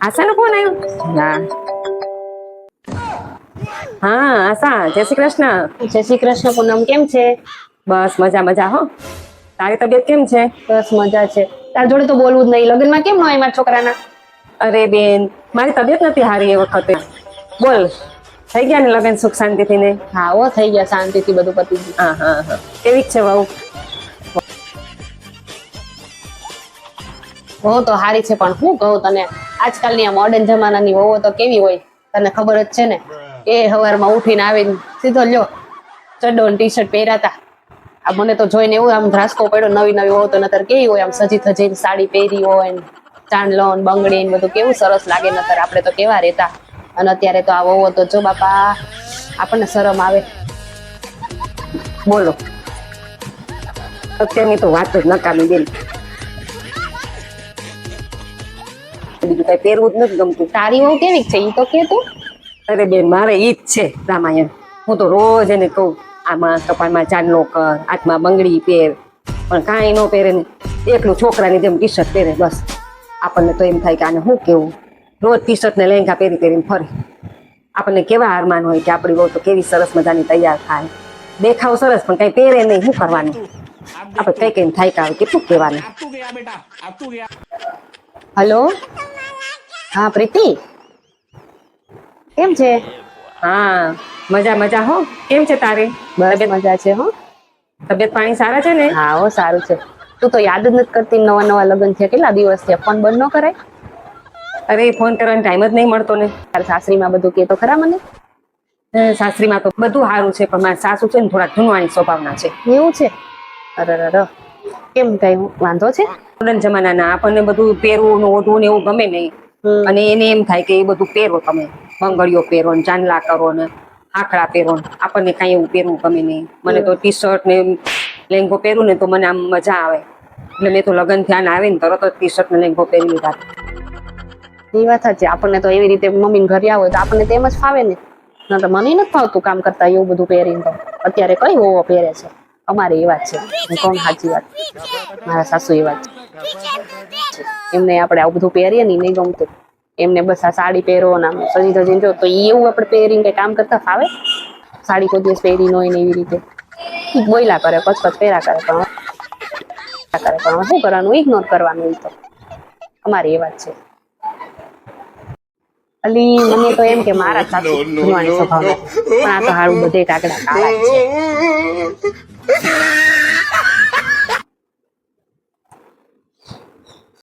આશાનો phone આવ્યો? હા હા આશા, જય શ્રી કૃષ્ણ. જય શ્રી કૃષ્ણ. પૂનમ કેમ છે? બસ મજા મજા હો. તારી તબિયત કેમ છે? બસ મજા છે. તાર જોડે તો બોલવું જ નહીં. લગ્નમાં કેમ ન હોય મારા છોકરાના? અરે બેન, મારી તબિયત નથી હારી એ વખતે. બોલ, થઈ ગયા ને લગ્ન સુખ શાંતિથી ને? હા હો, થઈ ગયા શાંતિથી, બધું પતી ગયું. હા હા હા. કેવી છે વહુ? વહુ તો હારી છે, પણ શું કહું તને, આજકાલની આ મોડર્ન જમાનાની વહુ તો કેવી હોય તને ખબર જ છે ને. એ સવારમાં ઉઠીને આવીને સીધો લ્યો ચડ્ડો ને ટી શર્ટ પહેરાતા. આ મને તો જોઈને એવું આમ ધ્રાસકો પડ્યો. નવી નવી વહુ તો નતર કેવી હોય, આમ સજી ધજીને સાડી પહેરી હોય, ચાંદલો ને બંગડી ને બધું કેવું સરસ લાગે. નતર આપણે તો કેવા રહેતા. અને અત્યારે તો આ વહુ તો જો બાપા, આપણને શરમ આવે. બોલો, અત્યારની તો વાત જ નકામી બેન. બીજું કઈ પહેરવું જ નથી ગમતું. તારી વહુ કેવી છે ઈ તો કે તું. અરે બેન, મારે ઈ જ છે રામાયણ. હું તો રોજ એને કહું, આમાં કપાળમાં ચાંદલો કર, હાથમાં બંગડી પહેર, પણ કાંઈ ન પહેરે ને. એકલું છોકરાની જેમ ટી શર્ટ પહેરે. બસ આપણને તો એમ થાય કે આને શું કેવું, રોજ ટી શર્ટ ને લેંઘા પહેરી પહેરીને ફરે. આપણને કેવા અરમાન હોય કે આપણી બહુ તો કેવી સરસ મજાની તૈયાર થાય, દેખાવ સરસ, પણ કઈ પહેરે નહીં. શું કરવાનું? આપણે કઈ કઈ થાય કાવે કેટલું કહેવાનું. હલો, હા પ્રીતિ, કેમ છે? હા મજા મજા હો. કેમ છે તારે બસ તબિયત? મજા છે હો. તબિયત પાણી સારા છે ને? હા હો, સારું છે. તું તો યાદ જ નથી કરતી. નવા નવા લગ્ન થયા, કેટલા દિવસ થયા, ફોન બંધ ન કરાય? અરે ફોન કરવાનો ટાઈમ જ નહીં મળતો ને. તારા સાસરીમાં બધું કે તો ખરા મને. સાસરીમાં તો બધું સારું છે, પણ મારા સાસુ છે ને થોડા જૂનવાણી સ્વભાવના છે. એવું છે? અરે કેમ, કઈ વાંધો છે? મોડર્ન જમાનાના, આપણને બધું પહેરવું ને ઓઢવું ને એવું ગમે નહીં. અને એને એમ થાય કે એ બધું પહેરો, તમે બંગડીઓ પહેરો ને ચાંદલા કરો ને આંકડા પહેરો. આપણને કાંઈ એવું પહેરવું ગમે નહીં. મને તો ટી શર્ટ ને લેંઘો પહેરું ને તો મને આમ મજા આવે. એટલે મેં તો લગ્ન થયા આવે ને તરત જ ટી શર્ટ ને લેંઘો પહેરી લીધા. એ વાત સાચી. આપણને તો એવી રીતે મમ્મીને ઘરે આવો તો આપણને તેમ જ ફાવે ને. ના તો મને નથી ફાવતું કામ કરતા એવું બધું પહેરીને. તો અત્યારે કઈ હોવો પહેરે છે. અમારે એ વાત છે. હું કહું સાચી વાત. મારા સાસુ એ વાત છે. એમને આપણે આવું બધું પહેરીએ ને નહીં ગમતું. એમને બસ આ સાડી પહેરો ને આમ સજી ધજીને જો, તો એવું આપણે પહેરીને કઈ કામ કરતા ફાવે? સાડી કોઈ દિવસ પહેરી ન હોય ને એવી રીતે બોયલા કરે, કચકચ પહેરા કરે. પણ શું કરવાનું, ઇગ્નોર કરવાનું. એ તો અમારી એ વાત છે. અલી મને તો એમ કે મારા સાસુ જૂનવાણી સ્વભાવના, પણ આ તો હારું બધે કાગડા કાળા છે.